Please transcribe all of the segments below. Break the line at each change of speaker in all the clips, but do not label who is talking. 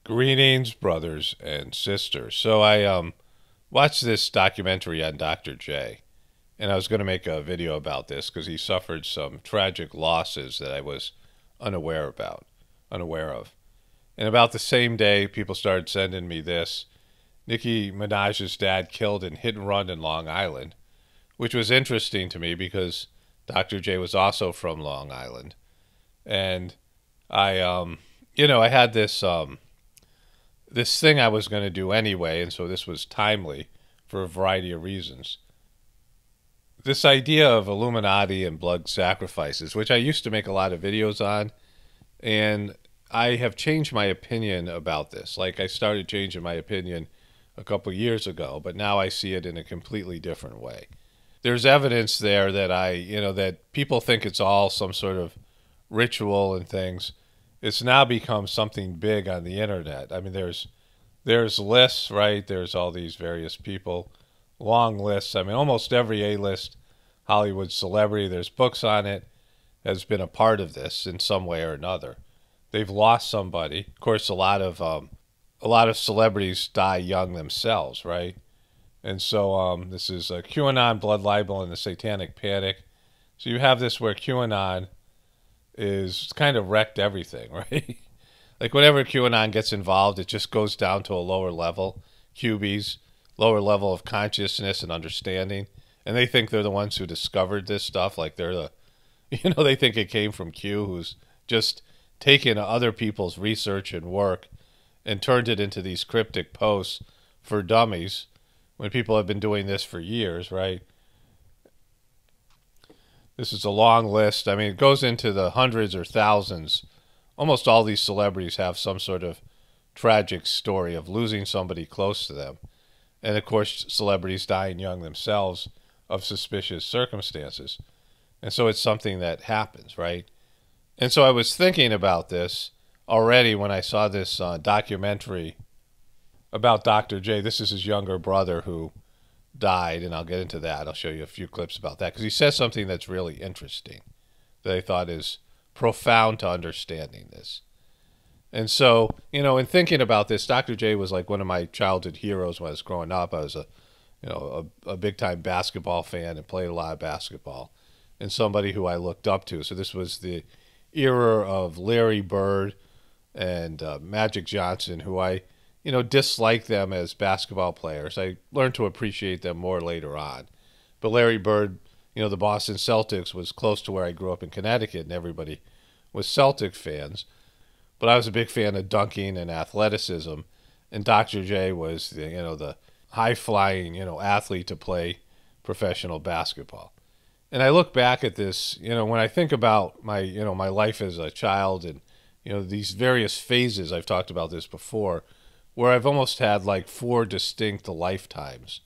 Greetings, brothers and sisters. So I watched this documentary on Dr. J, and I was going to make a video about this because he suffered some tragic losses that I was unaware of. And about the same day, people started sending me this: Nikki Minaj's dad killed in hit and run in Long Island, which was interesting to me because Dr. J was also from Long Island, and I had this thing I was going to do anyway, and so this was timely for a variety of reasons. This idea of Illuminati and blood sacrifices, which I used to make a lot of videos on, and I have changed my opinion about this. Like, I started changing my opinion a couple years ago, but now I see it in a completely different way. There's evidence there that that people think it's all some sort of ritual and things. It's now become something big on the internet. I mean, there's lists, right? There's all these various people, long lists. I mean, almost every A-list Hollywood celebrity, there's books on it, has been a part of this in some way or another. They've lost somebody. Of course, a lot of celebrities die young themselves, right? And so this is QAnon, blood libel, and the Satanic Panic. So you have this where QAnon is kind of wrecked everything, right? Like, whenever QAnon gets involved, it just goes down to a lower level, QB's lower level of consciousness and understanding, and they think they're the ones who discovered this stuff. Like, they're they think it came from Q, who's just taken other people's research and work and turned it into these cryptic posts for dummies when people have been doing this for years, right? This is a long list. I mean, it goes into the hundreds or thousands. Almost all these celebrities have some sort of tragic story of losing somebody close to them. And, of course, celebrities dying young themselves of suspicious circumstances. And so it's something that happens, right? And so I was thinking about this already when I saw this documentary about Dr. J. This is his younger brother who died, and I'll get into that. I'll show you a few clips about that because he says something that's really interesting that I thought is profound to understanding this. And so, in thinking about this, Dr. J was like one of my childhood heroes when I was growing up. I was a big-time basketball fan and played a lot of basketball, and somebody who I looked up to. So this was the era of Larry Bird and Magic Johnson, who I dislike them as basketball players. I learned to appreciate them more later on. But Larry Bird, the Boston Celtics, was close to where I grew up in Connecticut, and everybody was Celtic fans. But I was a big fan of dunking and athleticism, and Dr. J was the high-flying, athlete to play professional basketball. And I look back at this, when I think about my life as a child and, these various phases, I've talked about this before, where I've almost had like 4 distinct lifetimes,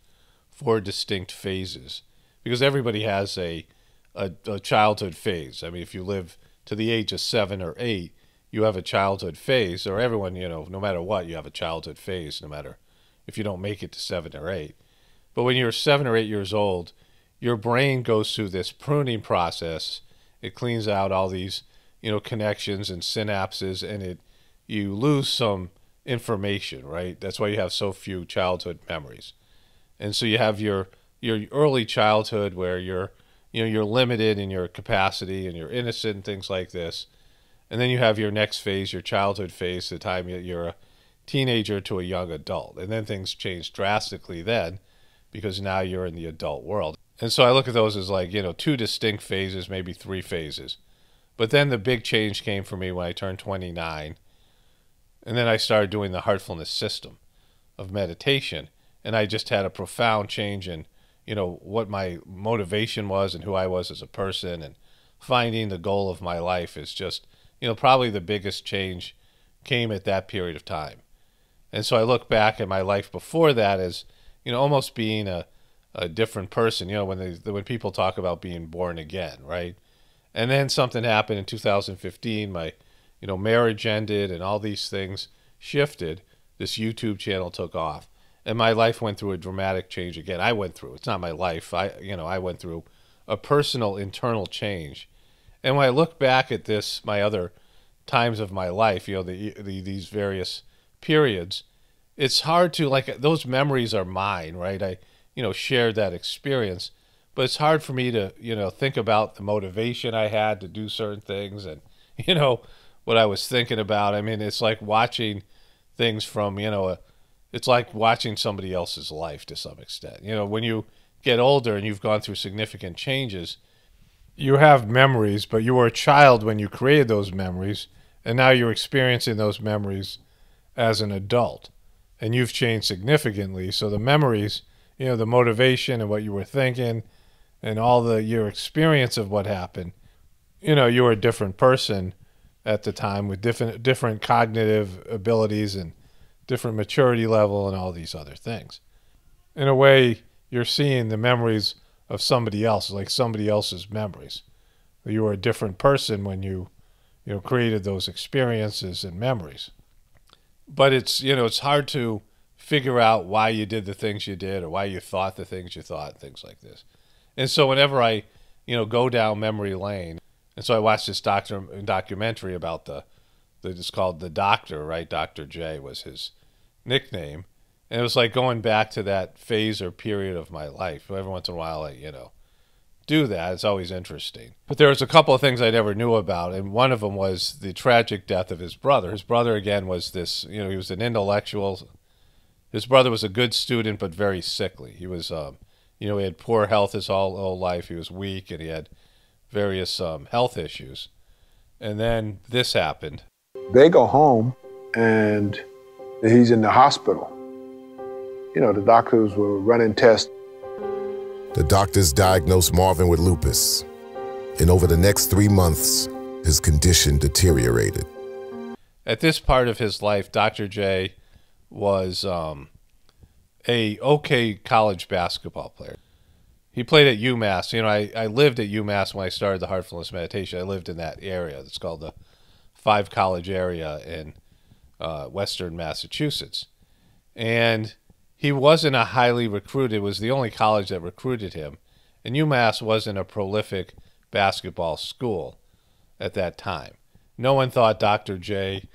4 distinct phases, because everybody has a childhood phase. I mean, if you live to the age of 7 or 8, you have a childhood phase, or everyone, no matter what, you have a childhood phase, no matter if you don't make it to 7 or 8. But when you're 7 or 8 years old, your brain goes through this pruning process. It cleans out all these, connections and synapses, and you lose some information, right? That's why you have so few childhood memories. And so you have your early childhood where you're limited in your capacity and you're innocent and things like this. And then you have your next phase, your childhood phase, the time you're a teenager to a young adult. And then things change drastically then because now you're in the adult world. And so I look at those as like, 2 distinct phases, maybe 3 phases. But then the big change came for me when I turned 29. And then I started doing the heartfulness system of meditation. And I just had a profound change in, what my motivation was and who I was as a person. And finding the goal of my life is just, probably the biggest change came at that period of time. And so I look back at my life before that as, almost being a different person, when people talk about being born again, right? And then something happened in 2015. My marriage ended and all these things shifted. This YouTube channel took off, and my life went through a dramatic change again. It's not my life. I went through a personal internal change. And when I look back at this, my other times of my life, these various periods, it's hard to, like, those memories are mine, right? I, shared that experience, but it's hard for me to, think about the motivation I had to do certain things and, what I was thinking about. I mean, it's like watching things from, it's like watching somebody else's life to some extent. When you get older and you've gone through significant changes, you have memories, but you were a child when you created those memories, and now you're experiencing those memories as an adult, and you've changed significantly. So the memories, the motivation and what you were thinking and all your experience of what happened, you were a different person at the time with different cognitive abilities and different maturity level and all these other things. In a way, you're seeing the memories of somebody else, like somebody else's memories. You were a different person when you created those experiences and memories. But it's hard to figure out why you did the things you did or why you thought the things you thought, things like this. And so whenever I, go down memory lane, and so I watched this documentary about it's called The Doctor, right? Dr. J was his nickname. And it was like going back to that phase or period of my life. Every once in a while, I, do that. It's always interesting. But there was a couple of things I never knew about, and one of them was the tragic death of his brother. His brother, again, was this, he was an intellectual. His brother was a good student, but very sickly. He was, he had poor health his whole life. He was weak, and he had various health issues. And then this happened.
They go home, and he's in the hospital. The doctors were running tests.
The doctors diagnosed Marvin with lupus. And over the next 3 months, his condition deteriorated.
At this part of his life, Dr. J was a okay college basketball player. He played at UMass. I lived at UMass when I started the Heartfulness Meditation. I lived in that area. It's called the 5 College area in western Massachusetts. And he wasn't a highly recruited. It was the only college that recruited him. And UMass wasn't a prolific basketball school at that time. No one thought Dr. J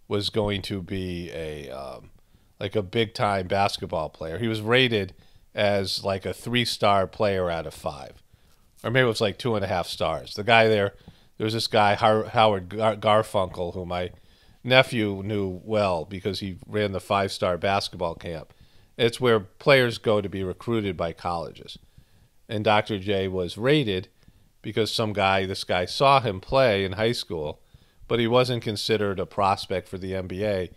was going to be a big-time basketball player. He was rated as like a 3-star player out of 5. Or maybe it was like 2.5 stars. The guy there was this guy, Howard Garfunkel, who my nephew knew well because he ran the 5-star basketball camp. It's where players go to be recruited by colleges. And Dr. J was rated because this guy saw him play in high school, but he wasn't considered a prospect for the NBA.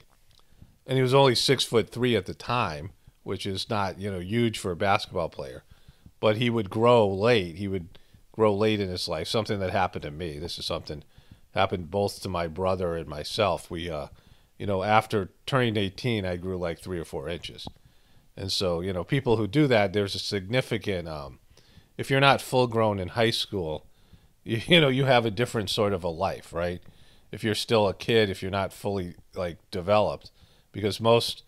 And he was only 6'3" at the time, which is not, huge for a basketball player. But he would grow late. He would grow late in his life, something that happened to me. This is something happened both to my brother and myself. We, after turning 18, I grew like 3 or 4 inches. And so, people who do that, there's a significant, if you're not full grown in high school, you have a different sort of a life, right? If you're still a kid, if you're not fully developed, because most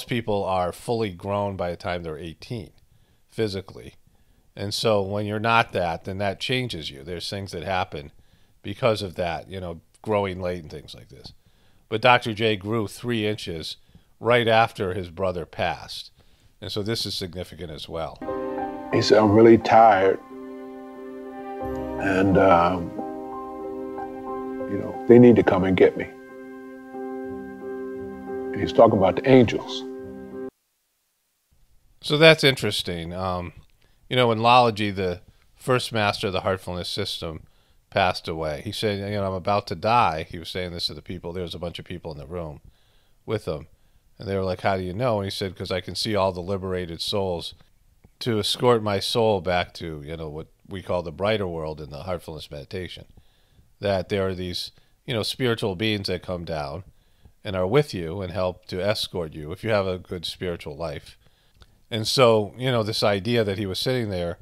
people are fully grown by the time they're 18 physically. And so when you're not that, then that changes you. There's things that happen because of that, growing late and things like this. But Dr. J grew 3 inches right after his brother passed. And so this is significant as well.
He said, I'm really tired. And, they need to come and get me. And he's talking about the angels.
So that's interesting. In Lology, the first master of the heartfulness system passed away. He said, I'm about to die. He was saying this to the people. There was a bunch of people in the room with him. And they were like, how do you know? And he said, because I can see all the liberated souls to escort my soul back to, what we call the brighter world in the heartfulness meditation. That there are these, spiritual beings that come down and are with you and help to escort you if you have a good spiritual life. And so, this idea that he was sitting there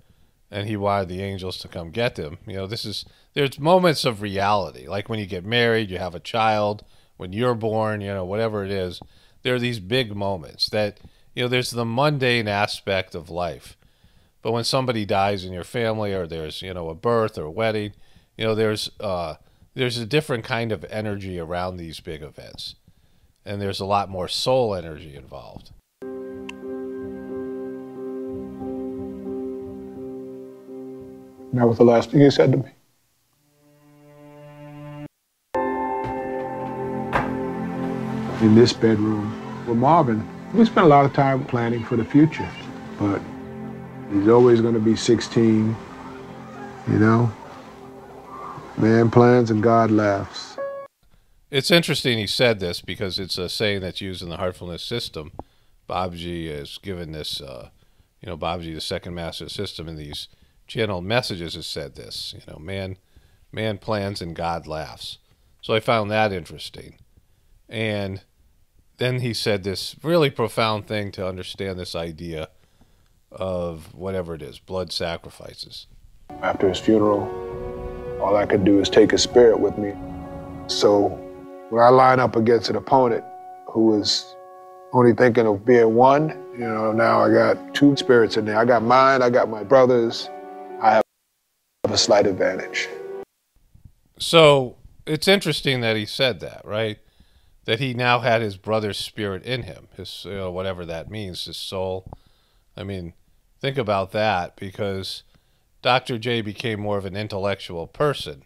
and he wanted the angels to come get him, there's moments of reality. Like when you get married, you have a child, when you're born, whatever it is. There are these big moments that, there's the mundane aspect of life. But when somebody dies in your family or there's, a birth or a wedding, there's a different kind of energy around these big events. and there's a lot more soul energy involved.
And that was the last thing he said to me. In this bedroom with Marvin, we spent a lot of time planning for the future, but he's always going to be 16, you know? Man plans and God laughs.
It's interesting he said this because it's a saying that's used in the heartfulness system. Babaji is given this, Babaji, the second master of the system, in these channeled messages has said this, man plans and God laughs. So I found that interesting. And then he said this really profound thing to understand this idea of whatever it is, blood sacrifices.
After his funeral, all I could do is take his spirit with me. So when I line up against an opponent who is only thinking of being one, now I got two spirits in there. I got mine, I got my brother's. I have a slight advantage.
So it's interesting that he said that, right? That he now had his brother's spirit in him, his, whatever that means, his soul. I mean, think about that, because Dr. J became more of an intellectual person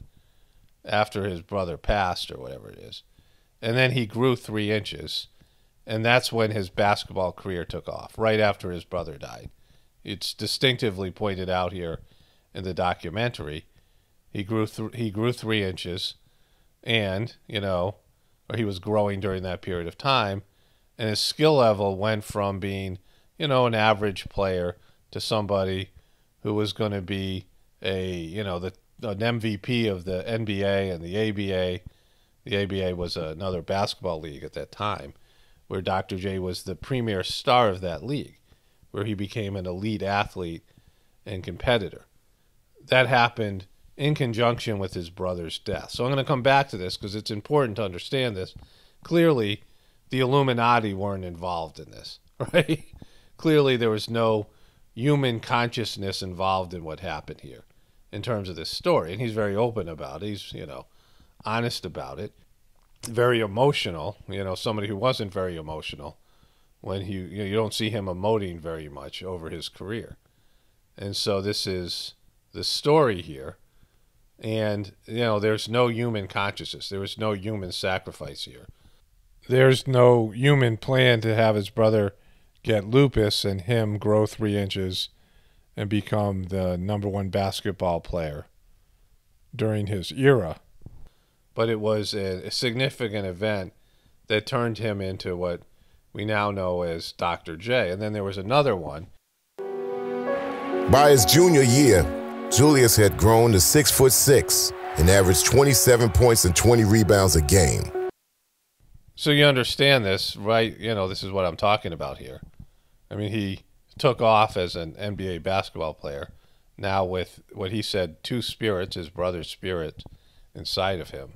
after his brother passed, or whatever it is. And then he grew 3 inches, and that's when his basketball career took off, right after his brother died. It's distinctively pointed out here in the documentary. He grew 3 inches, and, or he was growing during that period of time, and his skill level went from being, an average player to somebody who was going to be an MVP of the NBA and the ABA. The ABA was another basketball league at that time, where Dr. J was the premier star of that league, where he became an elite athlete and competitor. That happened in conjunction with his brother's death. So I'm going to come back to this because it's important to understand this. Clearly, the Illuminati weren't involved in this, right? Clearly, there was no human consciousness involved in what happened here in terms of this story. And he's very open about it. He's, honest about it. Very emotional, somebody who wasn't very emotional when you don't see him emoting very much over his career. And so this is the story here. And, there's no human consciousness. There was no human sacrifice here. There's no human plan to have his brother get lupus and him grow 3 inches and become the #1 basketball player during his era. But it was a significant event that turned him into what we now know as Dr. J. And then there was another one.
By his junior year, Julius had grown to 6'6" and averaged 27 points and 20 rebounds a game.
So you understand this, right? This is what I'm talking about here. I mean, he took off as an NBA basketball player, now with what he said, 2 spirits, his brother's spirit, inside of him.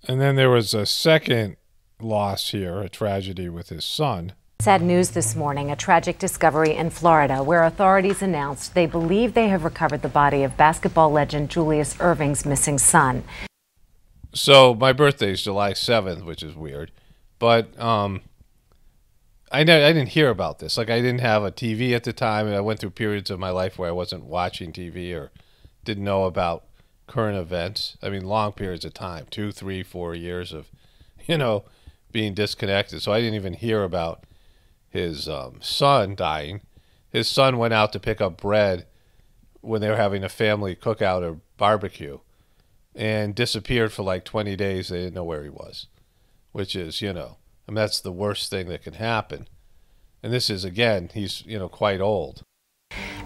And then there was a second loss here, a tragedy with his son.
Sad news this morning, a tragic discovery in Florida where authorities announced they believe they have recovered the body of basketball legend Julius Erving's missing son.
So my birthday is July 7th, which is weird. But I didn't hear about this. Like, I didn't have a TV at the time, and I went through periods of my life where I wasn't watching TV or didn't know about current events. I mean, long periods of time, 2, 3, 4 years of, being disconnected. So I didn't even hear about his son dying. His son went out to pick up bread when they were having a family cookout or barbecue and disappeared for like 20 days. They didn't know where he was, which is, that's the worst thing that can happen. And this is, again, he's, quite old.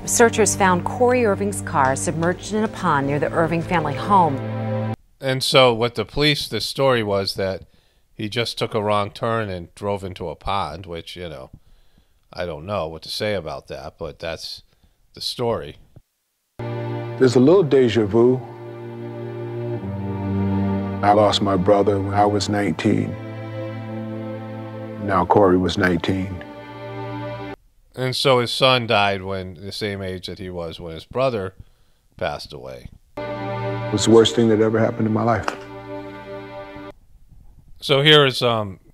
Researchers found Corey Irving's car submerged in a pond near the Irving family home.
And so what the story was that he just took a wrong turn and drove into a pond, which, I don't know what to say about that, but that's the story.
There's a little deja vu. I lost my brother when I was 19. Now Corey was 19.
And so his son died when the same age that he was when his brother passed away.
It was the worst thing that ever happened in my life.
So here is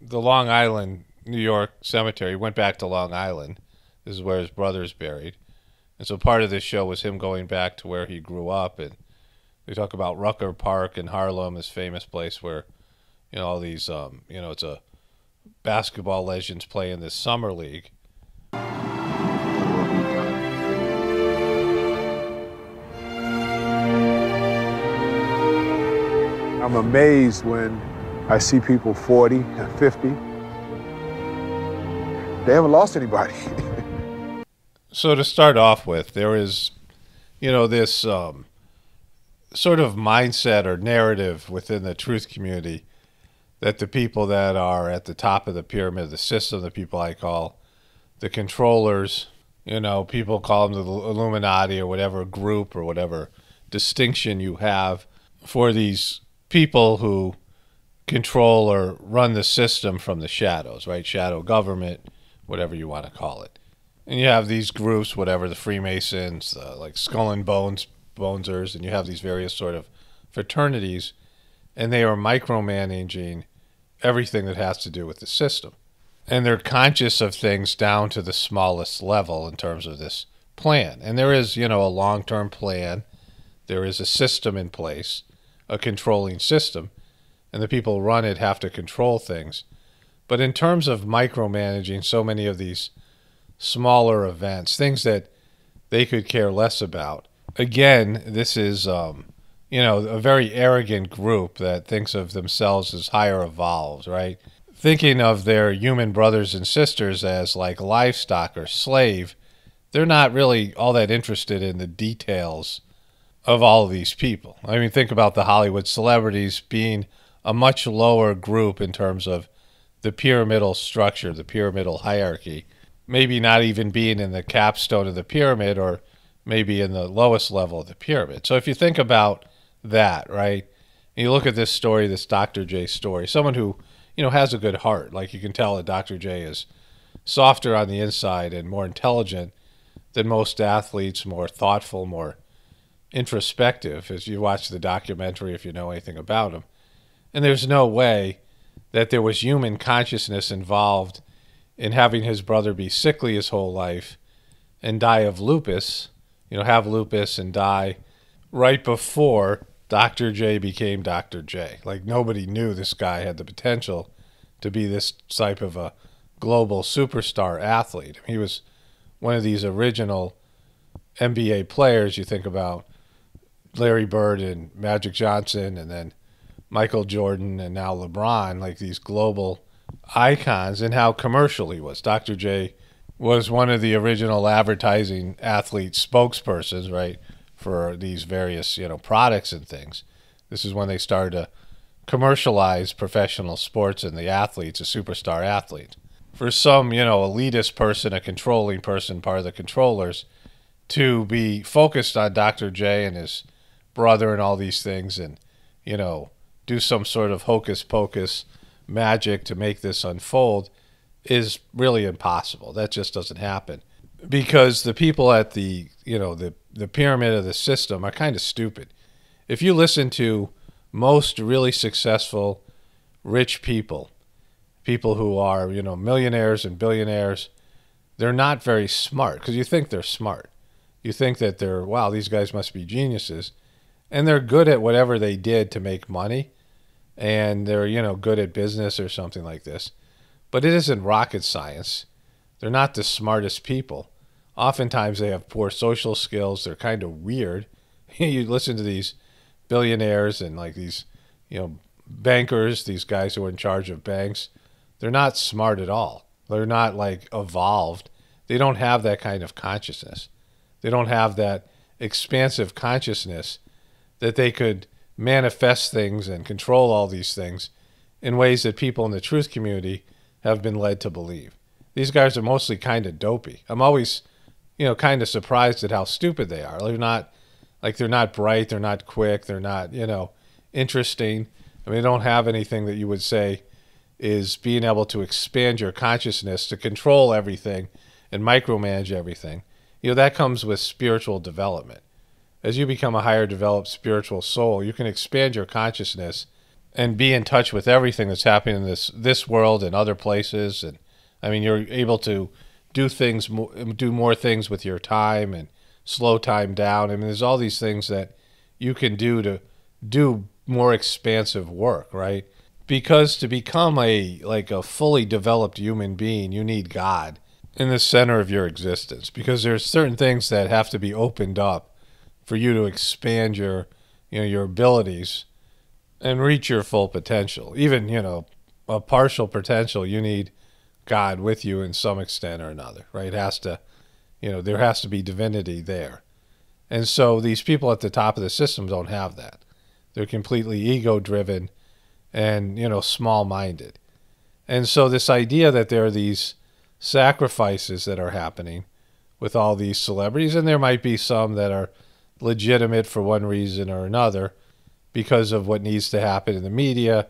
the Long Island, New York cemetery. He went back to Long Island. This is where his brother's buried. And so part of this show was him going back to where he grew up. And they talk about Rucker Park in Harlem, this famous place where, all these, it's a basketball legends play in this summer league.
I'm amazed when I see people 40 and 50. They haven't lost anybody.
So to start off with, there is, this sort of mindset or narrative within the truth community that the people that are at the top of the pyramid, the system, the people I call the controllers, people call them the Illuminati or whatever group or whatever distinction you have for these people who control or run the system from the shadows, right? Shadow government, whatever you want to call it. And you have these groups, whatever, the Freemasons, like Skull and Bonesers, and you have these various sort of fraternities, and they are micromanaging everything that has to do with the system. And they're conscious of things down to the smallest level in terms of this plan. And there is, a long-term plan. There is a system in place, a controlling system, and the people who run it have to control things. But in terms of micromanaging so many of these smaller events, things that they could care less about, again, this is, a very arrogant group that thinks of themselves as higher evolved, right? Thinking of their human brothers and sisters as like livestock or slave, they're not really all that interested in the details of all of these people. I mean, think about the Hollywood celebrities being a much lower group in terms of the pyramidal structure, the pyramidal hierarchy, maybe not even being in the capstone of the pyramid or maybe in the lowest level of the pyramid. So if you think about that, right, and you look at this story, this Dr. J story, someone who, has a good heart, like you can tell that Dr. J is softer on the inside and more intelligent than most athletes, more thoughtful, more introspective, as you watch the documentary, if you know anything about him. And there's no way that there was human consciousness involved in having his brother be sickly his whole life and die of lupus, have lupus and die right before Dr. J became Dr. J. Like, nobody knew this guy had the potential to be this type of a global superstar athlete. He was one of these original NBA players. You think about Larry Bird and Magic Johnson and then Michael Jordan and now LeBron, like these global icons, and how commercial he was. Dr. J was one of the original advertising athlete spokespersons, right, for these various, products and things. This is when they started to commercialize professional sports and the athletes, a superstar athlete. For some, elitist person, a controlling person, part of the controllers, to be focused on Dr. J and his brother and all these things and, do some sort of hocus pocus magic to make this unfold is really impossible. That just doesn't happen. Because the people at the pyramid of the system are kind of stupid. If you listen to most really successful, rich people who are, millionaires and billionaires, they're not very smart because you think they're smart. You think that wow, these guys must be geniuses. And they're good at whatever they did to make money. And they're, good at business or something like this. But it isn't rocket science. They're not the smartest people. Oftentimes they have poor social skills. They're kind of weird. You listen to these billionaires and like these, bankers, these guys who are in charge of banks. They're not smart at all. They're not like evolved. They don't have that kind of consciousness. They don't have that expansive consciousness that they could manifest things and control all these things in ways that people in the truth community have been led to believe. These guys are mostly kind of dopey. I'm always, kind of surprised at how stupid they are. They're not bright, they're not quick, they're not, interesting. I mean, they don't have anything that you would say is being able to expand your consciousness to control everything and micromanage everything. That comes with spiritual development. As you become a higher developed spiritual soul, you can expand your consciousness and be in touch with everything that's happening in this world and other places. And I mean, you're able to do more things with your time and slow time down. I mean, there's all these things that you can do to do more expansive work, right? Because to become a fully developed human being, you need God in the center of your existence, because there's certain things that have to be opened up for you to expand your abilities and reach your full potential. Even, a partial potential, you need God with you in some extent or another, right? It has to, there has to be divinity there. And so these people at the top of the system don't have that. They're completely ego-driven and, small-minded. And so this idea that there are these sacrifices that are happening with all these celebrities, and there might be some that are legitimate for one reason or another because of what needs to happen in the media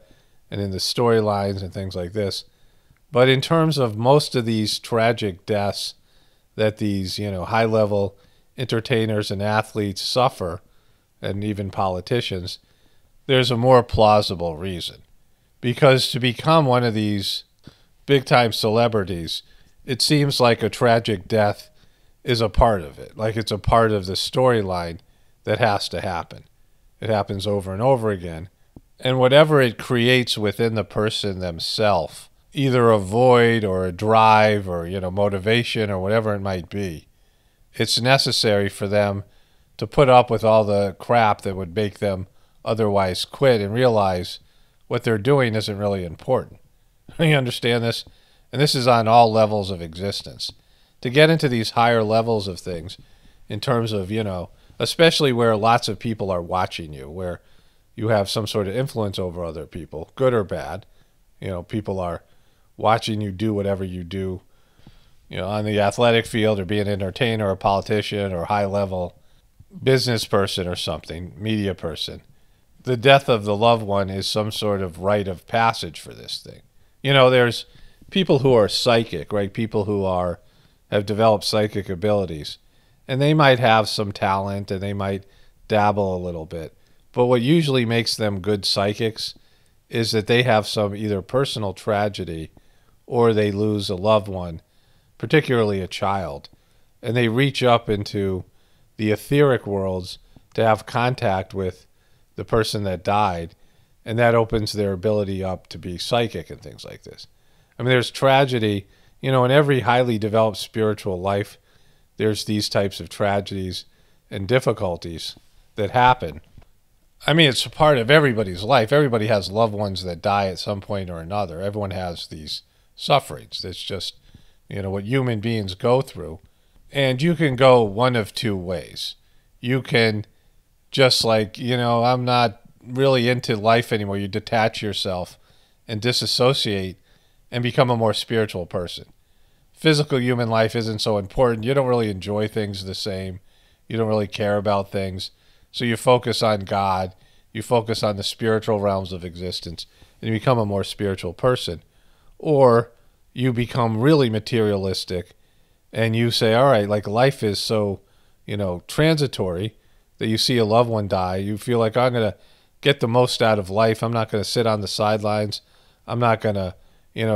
and in the storylines and things like this. But in terms of most of these tragic deaths that these, high-level entertainers and athletes suffer, and even politicians, there's a more plausible reason. Because to become one of these big-time celebrities, it seems like a tragic death is a part of it. Like it's a part of the storyline that has to happen. It happens over and over again. And whatever it creates within the person themselves, either a void or a drive or, motivation or whatever it might be, it's necessary for them to put up with all the crap that would make them otherwise quit and realize what they're doing isn't really important. You understand this? And this is on all levels of existence. To get into these higher levels of things in terms of, especially where lots of people are watching you, where you have some sort of influence over other people, good or bad. People are watching you do whatever you do, on the athletic field, or be an entertainer or a politician or a high-level business person or something, media person. The death of the loved one is some sort of rite of passage for this thing. There's people who are psychic, right? People who have developed psychic abilities, and they might have some talent and they might dabble a little bit. But what usually makes them good psychics is that they have some either personal tragedy or they lose a loved one, particularly a child, and they reach up into the etheric worlds to have contact with the person that died, and that opens their ability up to be psychic and things like this. I mean, there's tragedy, in every highly developed spiritual life, there's these types of tragedies and difficulties that happen. I mean, it's a part of everybody's life. Everybody has loved ones that die at some point or another. Everyone has these sufferings. It's just, what human beings go through. And you can go one of two ways. You can just I'm not really into life anymore. You detach yourself and disassociate and become a more spiritual person. Physical human life isn't so important. You don't really enjoy things the same. You don't really care about things. So you focus on God. You focus on the spiritual realms of existence, and you become a more spiritual person. Or you become really materialistic and you say, all right, life is so, transitory, that you see a loved one die. You feel like, I'm going to get the most out of life. I'm not going to sit on the sidelines. I'm not going to,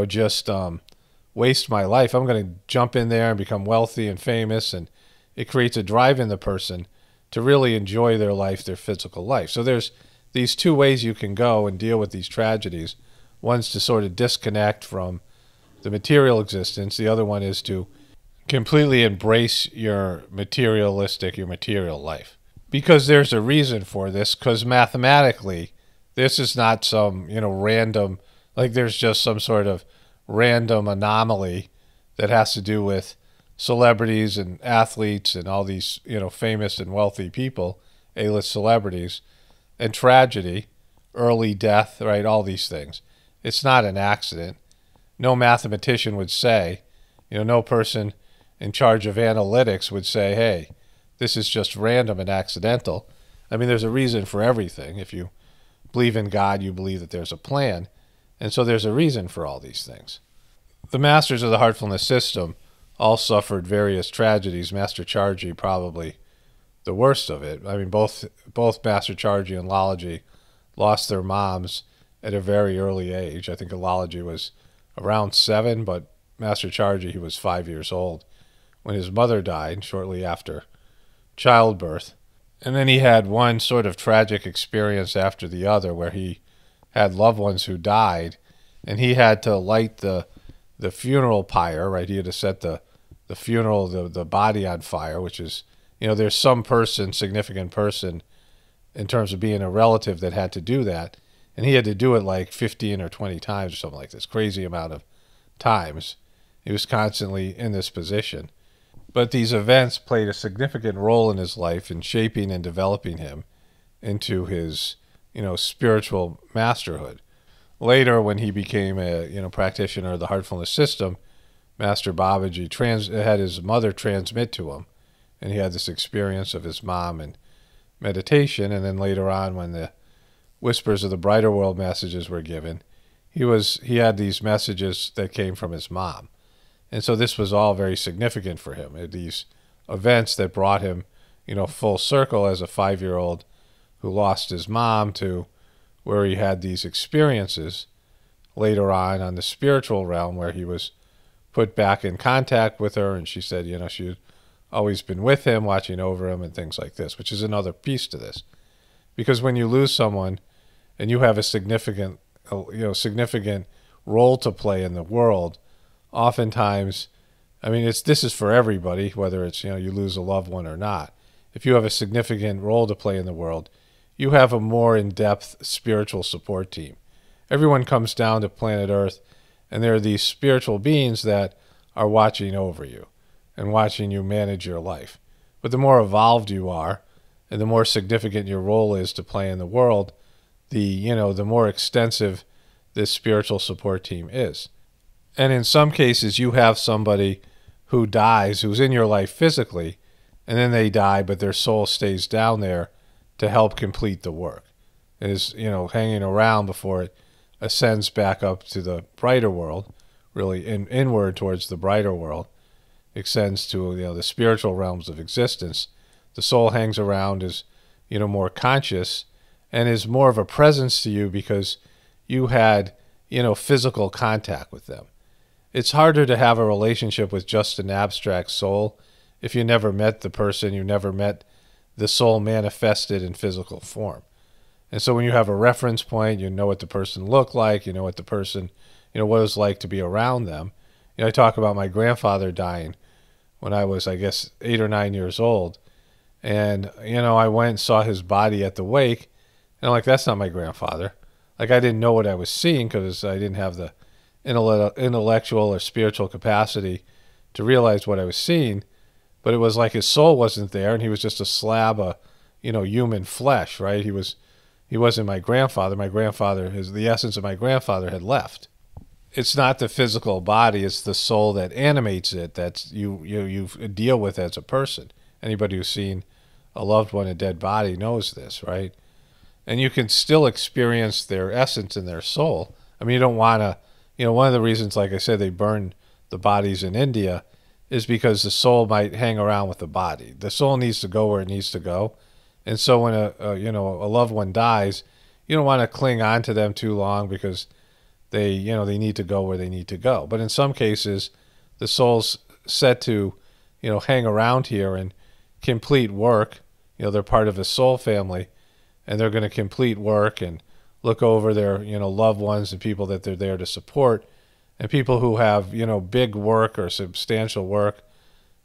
just waste my life. I'm going to jump in there and become wealthy and famous. And it creates a drive in the person to really enjoy their life, their physical life. So there's these two ways you can go and deal with these tragedies. One's to sort of disconnect from the material existence. The other one is to completely embrace your material life. Because there's a reason for this, because mathematically, this is not some, random, there's just some sort of random anomaly that has to do with celebrities and athletes and all these, famous and wealthy people, A-list celebrities, and tragedy, early death, right, all these things. It's not an accident. No mathematician would say, no person in charge of analytics would say, hey, this is just random and accidental. I mean, there's a reason for everything. If you believe in God, you believe that there's a plan. And so there's a reason for all these things. The masters of the heartfulness system all suffered various tragedies. Master Charji probably the worst of it. I mean, both Master Charji and Lalaji lost their moms at a very early age. I think Illuminati was around 7, but Master Chargy, he was 5 years old when his mother died shortly after childbirth. And then he had one sort of tragic experience after the other where he had loved ones who died, and he had to light the funeral pyre, right? He had to set the funeral, the body on fire, which is, there's some person, significant person, in terms of being a relative that had to do that. And he had to do it like 15 or 20 times or something like this, crazy amount of times. He was constantly in this position. But these events played a significant role in his life in shaping and developing him into his, spiritual masterhood. Later, when he became a, practitioner of the heartfulness system, Master Babaji had his mother transmit to him. And he had this experience of his mom and meditation. And then later on, when the Whispers of the Brighter World messages were given, he had these messages that came from his mom. And so this was all very significant for him. These events that brought him, full circle as a 5-year-old who lost his mom to where he had these experiences later on the spiritual realm where he was put back in contact with her. And she said, she'd always been with him, watching over him and things like this, which is another piece to this. Because when you lose someone and you have a significant role to play in the world, oftentimes, this is for everybody, whether it's, you lose a loved one or not. If you have a significant role to play in the world, you have a more in-depth spiritual support team. Everyone comes down to planet Earth, and there are these spiritual beings that are watching over you and watching you manage your life. But the more evolved you are, and the more significant your role is to play in the world, the more extensive this spiritual support team is. And in some cases, you have somebody who dies, who's in your life physically, and then they die, but their soul stays down there to help complete the work. It is, hanging around before it ascends back up to the brighter world, really inward towards the brighter world, extends to, the spiritual realms of existence. The soul hangs around as, more conscious and is more of a presence to you because you had, physical contact with them. It's harder to have a relationship with just an abstract soul if you never met the person, you never met the soul manifested in physical form. And so when you have a reference point, you know what the person looked like, you know what the person, what it was like to be around them. I talk about my grandfather dying when I was, I guess, 8 or 9 years old. And, I went and saw his body at the wake, and I'm like, that's not my grandfather. Like, I didn't know what I was seeing because I didn't have the intellectual or spiritual capacity to realize what I was seeing. But it was like his soul wasn't there, and he was just a slab of, human flesh, right? He wasn't my grandfather. My grandfather, the essence of my grandfather had left. It's not the physical body, it's the soul that animates it that you deal with as a person. Anybody who's seen a loved one, a dead body, knows this, right? And you can still experience their essence and their soul. You don't want to, one of the reasons, like I said, they burn the bodies in India is because the soul might hang around with the body. The soul needs to go where it needs to go. And so when a loved one dies, you don't want to cling on to them too long because they need to go where they need to go. But in some cases, the soul's set to, hang around here and complete work. They're part of a soul family, and they're going to complete work and look over their, loved ones and people that they're there to support. And people who have, big work or substantial work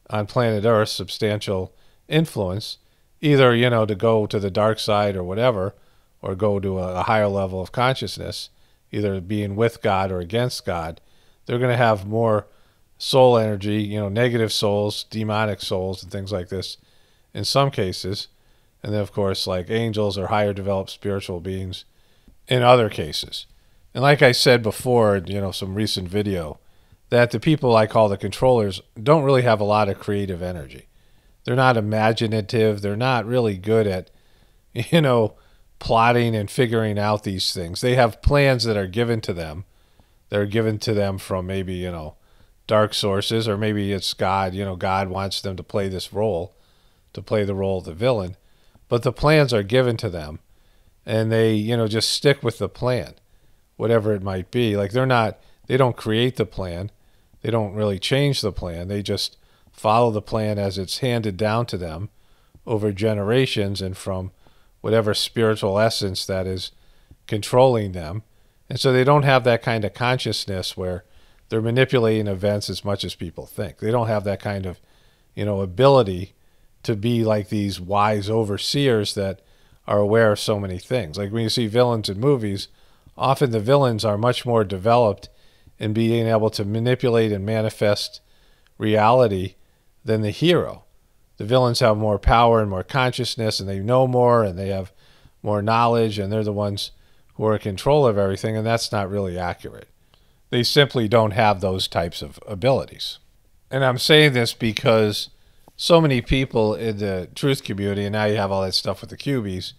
on planet Earth, substantial influence, either, to go to the dark side or whatever, or go to a higher level of consciousness, either being with God or against God, they're going to have more soul energy, negative souls, demonic souls, and things like this in some cases. And then, of course, like angels or higher developed spiritual beings in other cases. And like I said before, some recent video, that the people I call the controllers don't really have a lot of creative energy. They're not imaginative. They're not really good at, plotting and figuring out these things. They have plans that are given to them. They're given to them from maybe, dark sources, or maybe it's God. God wants them to play this role, to play the role of the villain. But the plans are given to them, and they, just stick with the plan. whatever it might be. Like they don't create the plan. They don't really change the plan. They just follow the plan as it's handed down to them over generations and from whatever spiritual essence that is controlling them. And so they don't have that kind of consciousness where they're manipulating events as much as people think. They don't have that kind of, ability to be like these wise overseers that are aware of so many things. Like when you see villains in movies, often the villains are much more developed in being able to manipulate and manifest reality than the hero. The villains have more power and more consciousness, and they know more, and they have more knowledge, and they're the ones who are in control of everything, and that's not really accurate. They simply don't have those types of abilities. And I'm saying this because so many people in the truth community, and now you have all that stuff with the cubies,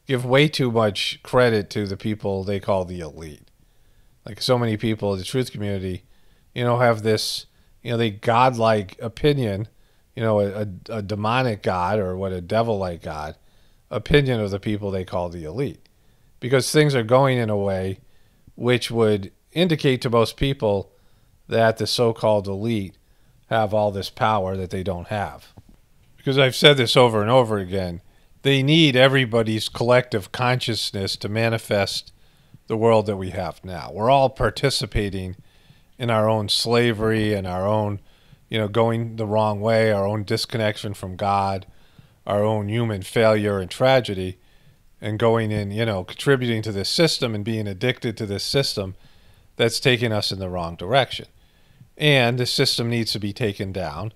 give way too much credit to the people they call the elite. Like so many people in the truth community, have this, they godlike opinion, a demonic god or what a devil-like god opinion of the people they call the elite. Because things are going in a way which would indicate to most people that the so-called elite have all this power that they don't have. Because I've said this over and over again, they need everybody's collective consciousness to manifest the world that we have now. We're all participating in our own slavery and our own, going the wrong way, our own disconnection from God, our own human failure and tragedy, and going in, contributing to this system and being addicted to this system that's taking us in the wrong direction. And the system needs to be taken down.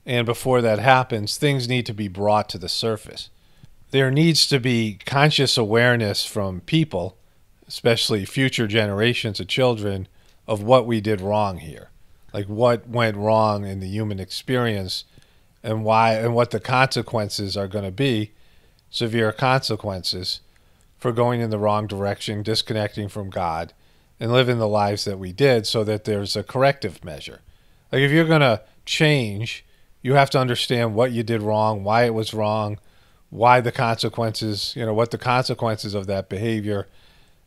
And before that happens, things need to be brought to the surface. There needs to be conscious awareness from people, especially future generations of children, of what we did wrong here. Like what went wrong in the human experience and why, and what the consequences are going to be, severe consequences for going in the wrong direction, disconnecting from God, and living the lives that we did, so that there's a corrective measure. Like if you're going to change, you have to understand what you did wrong, why it was wrong, why the consequences, what the consequences of that behavior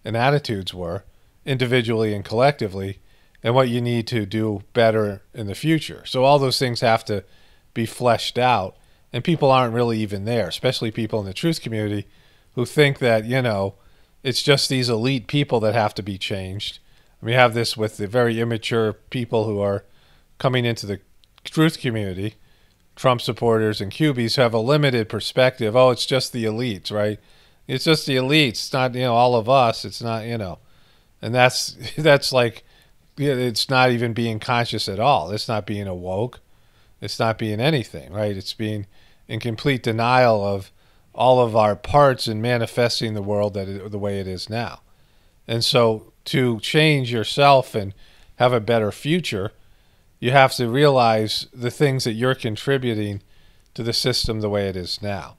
and attitudes were, individually and collectively, and what you need to do better in the future. So all those things have to be fleshed out, and people aren't really even there, especially people in the truth community who think that, it's just these elite people that have to be changed. We have this with the very immature people who are coming into the truth community, Trump supporters and cubies, who have a limited perspective. Oh, it's just the elites, right? It's just the elites. It's not, all of us. It's not, and that's like, it's not even being conscious at all. It's not being awoke. It's not being anything, right? It's being in complete denial of all of our parts in manifesting the world the way it is now. And so to change yourself and have a better future, you have to realize the things that you're contributing to the system the way it is now.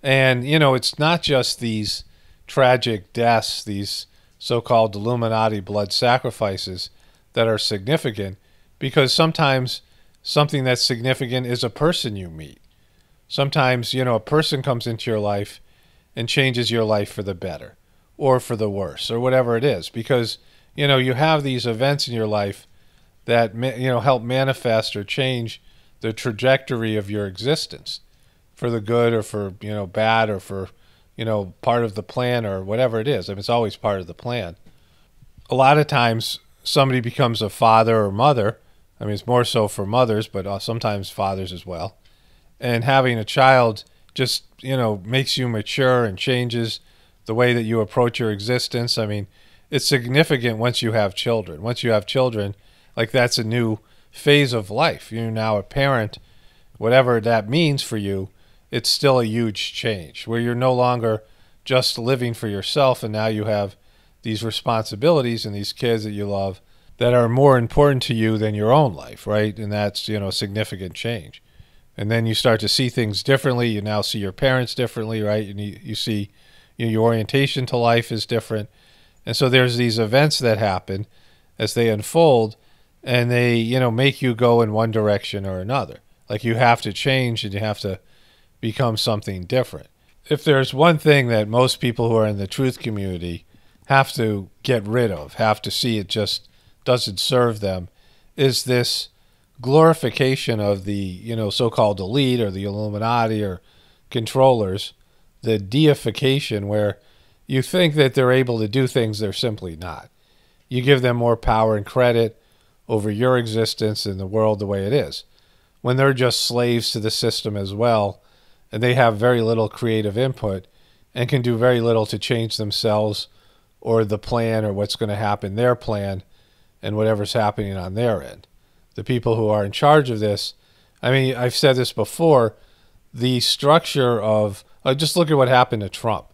And, it's not just these tragic deaths, these so-called Illuminati blood sacrifices that are significant, because sometimes something that's significant is a person you meet. Sometimes, a person comes into your life and changes your life for the better or for the worse or whatever it is, because, you have these events in your life that, help manifest or change the trajectory of your existence for the good or for, bad or for, part of the plan or whatever it is. I mean, it's always part of the plan. A lot of times somebody becomes a father or mother. I mean, it's more so for mothers, but sometimes fathers as well. And having a child just, makes you mature and changes the way that you approach your existence. I mean, it's significant once you have children. Once you have children, like that's a new phase of life. You're now a parent. Whatever that means for you, it's still a huge change where you're no longer just living for yourself, and now you have these responsibilities and these kids that you love that are more important to you than your own life, right? And that's, a significant change. And then you start to see things differently. You now see your parents differently, right? And you see your orientation to life is different. And so there's these events that happen as they unfold, and they, make you go in one direction or another. Like you have to change and you have to become something different. If there's one thing that most people who are in the truth community have to get rid of, have to see it just doesn't serve them, is this glorification of the, so-called elite or the Illuminati or controllers, the deification where you think that they're able to do things they're simply not. You give them more power and credit over your existence in the world the way it is, when they're just slaves to the system as well, and they have very little creative input and can do very little to change themselves or the plan or what's going to happen, their plan, and whatever's happening on their end. The people who are in charge of this, I mean, I've said this before, the structure of, just look at what happened to Trump.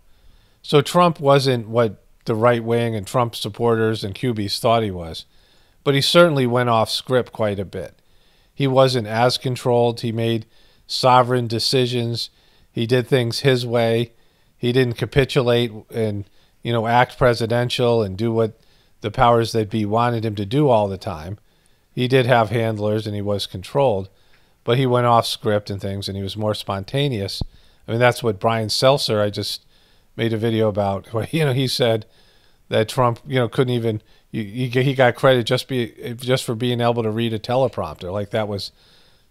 So Trump wasn't what the right wing and Trump supporters and QBs thought he was, but he certainly went off script quite a bit. He wasn't as controlled. He made sovereign decisions. He did things his way. He didn't capitulate and, act presidential and do what the powers that be wanted him to do all the time. He did have handlers and he was controlled, but he went off script and things, and he was more spontaneous. I mean, that's what Brian Seltzer, I just made a video about, where, he said that Trump, couldn't even, he got credit just for being able to read a teleprompter. Like that was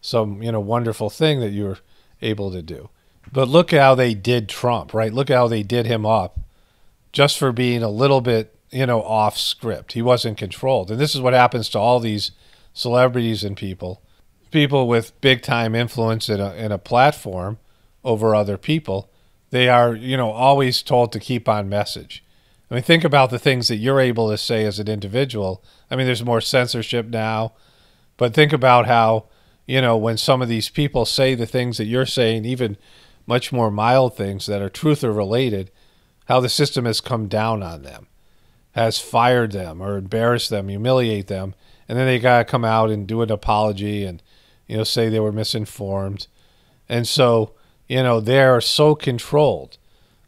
some, wonderful thing that you were able to do. But look how they did Trump, right? Look how they did him up just for being a little bit, off script. He wasn't controlled. And this is what happens to all these celebrities and people with big time influence in a platform over other people. They are, always told to keep on message. I mean, think about the things that you're able to say as an individual. I mean, there's more censorship now, but think about how, when some of these people say the things that you're saying, even much more mild things that are truth or related, how the system has come down on them, has fired them or embarrassed them, humiliate them, and then they got to come out and do an apology and, say they were misinformed. And so, they're so controlled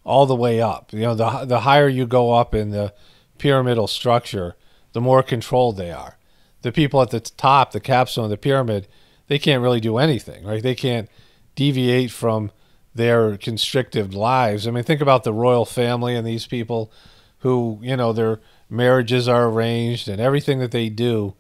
all the way up. The higher you go up in the pyramidal structure, the more controlled they are. The people at the top, the capstone of the pyramid, they can't really do anything, right? They can't deviate from their constricted lives. I mean, think about the royal family and these people who, their marriages are arranged and everything that they do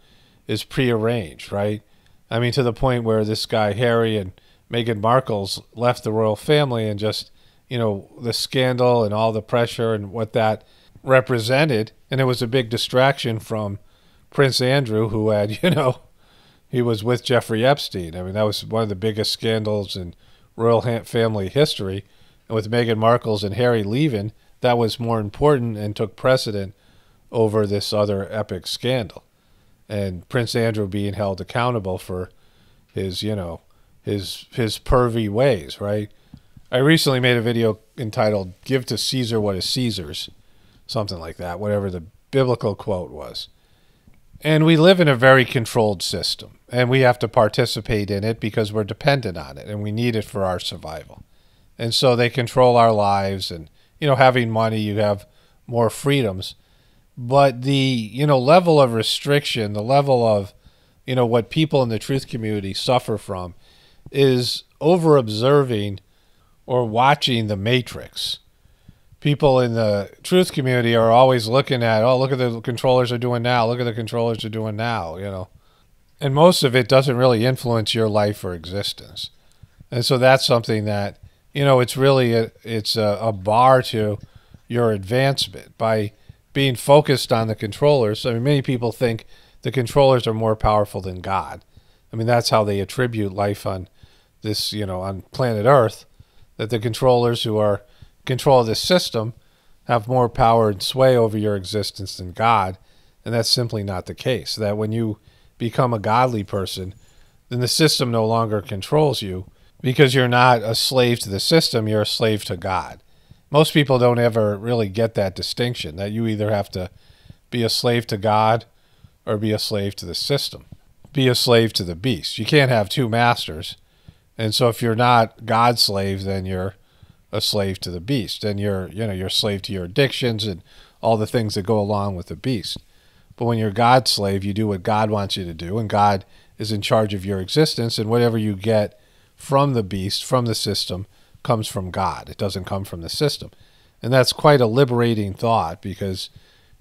is prearranged, right? I mean, to the point where this guy, Harry and Meghan Markle's left the royal family, and just, the scandal and all the pressure and what that represented. And it was a big distraction from Prince Andrew, who had, he was with Jeffrey Epstein. I mean, that was one of the biggest scandals in royal family history. And with Meghan Markle's and Harry leaving, that was more important and took precedent over this other epic scandal. And Prince Andrew being held accountable for his, his pervy ways, right? I recently made a video entitled, "Give to Caesar what is Caesar's," something like that, whatever the biblical quote was. And we live in a very controlled system, and we have to participate in it because we're dependent on it, and we need it for our survival. And so they control our lives, and, having money, you have more freedoms. But the, level of restriction, the level of, what people in the truth community suffer from is over-observing or watching the Matrix. People in the truth community are always looking at, oh, look at the controllers are doing now, look at the controllers are doing now, And most of it doesn't really influence your life or existence. And so that's something that, it's really it's a bar to your advancement by being focused on the controllers. I mean, many people think the controllers are more powerful than God. I mean, that's how they attribute life on this, on planet Earth, that the controllers who are in control of this system have more power and sway over your existence than God. And that's simply not the case. That when you become a godly person, then the system no longer controls you, because you're not a slave to the system, you're a slave to God. Most people don't ever really get that distinction, that you either have to be a slave to God or be a slave to the system, be a slave to the beast. You can't have two masters. And so if you're not God's slave, then you're a slave to the beast, and you're a slave to your addictions and all the things that go along with the beast. But when you're God's slave, you do what God wants you to do, and God is in charge of your existence, and whatever you get from the beast, from the system, comes from God. It doesn't come from the system. And that's quite a liberating thought, because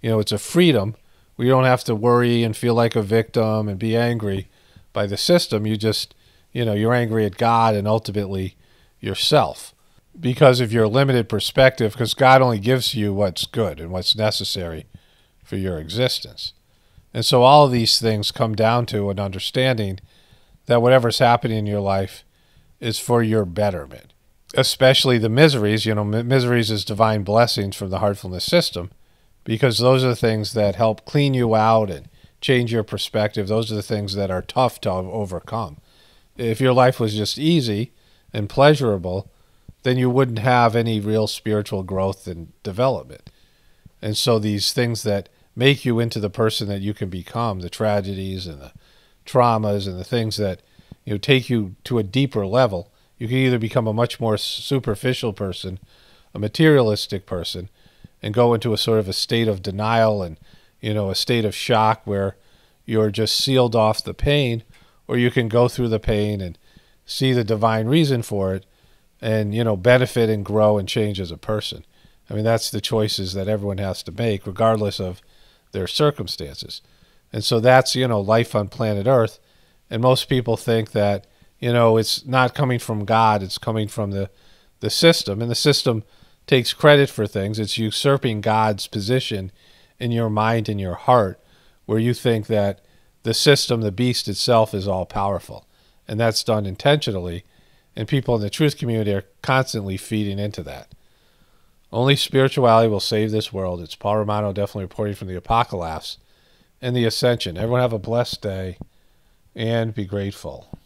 it's a freedom where you don't have to worry and feel like a victim and be angry by the system. You just, you're angry at God and ultimately yourself because of your limited perspective, because God only gives you what's good and what's necessary for your existence. And so all of these things come down to an understanding that whatever's happening in your life is for your betterment, especially the miseries. Miseries is divine blessings from the heartfulness system, because those are the things that help clean you out and change your perspective. Those are the things that are tough to overcome. If your life was just easy and pleasurable, then you wouldn't have any real spiritual growth and development. And so these things that make you into the person that you can become, the tragedies and the traumas and the things that take you to a deeper level, you can either become a much more superficial person, a materialistic person, and go into a sort of a state of denial and a state of shock where you're just sealed off the pain, or you can go through the pain and see the divine reason for it and benefit and grow and change as a person. I mean, that's the choices that everyone has to make regardless of their circumstances. And so that's life on planet Earth. And most people think that it's not coming from God, it's coming from the system, and the system takes credit for things. It's usurping God's position in your mind and your heart, where you think that the system, the beast itself, is all powerful. And that's done intentionally, and people in the truth community are constantly feeding into that. Only spirituality will save this world. It's Paul Romano, definitely reporting from the Apocalypse and the Ascension. Everyone have a blessed day and be grateful.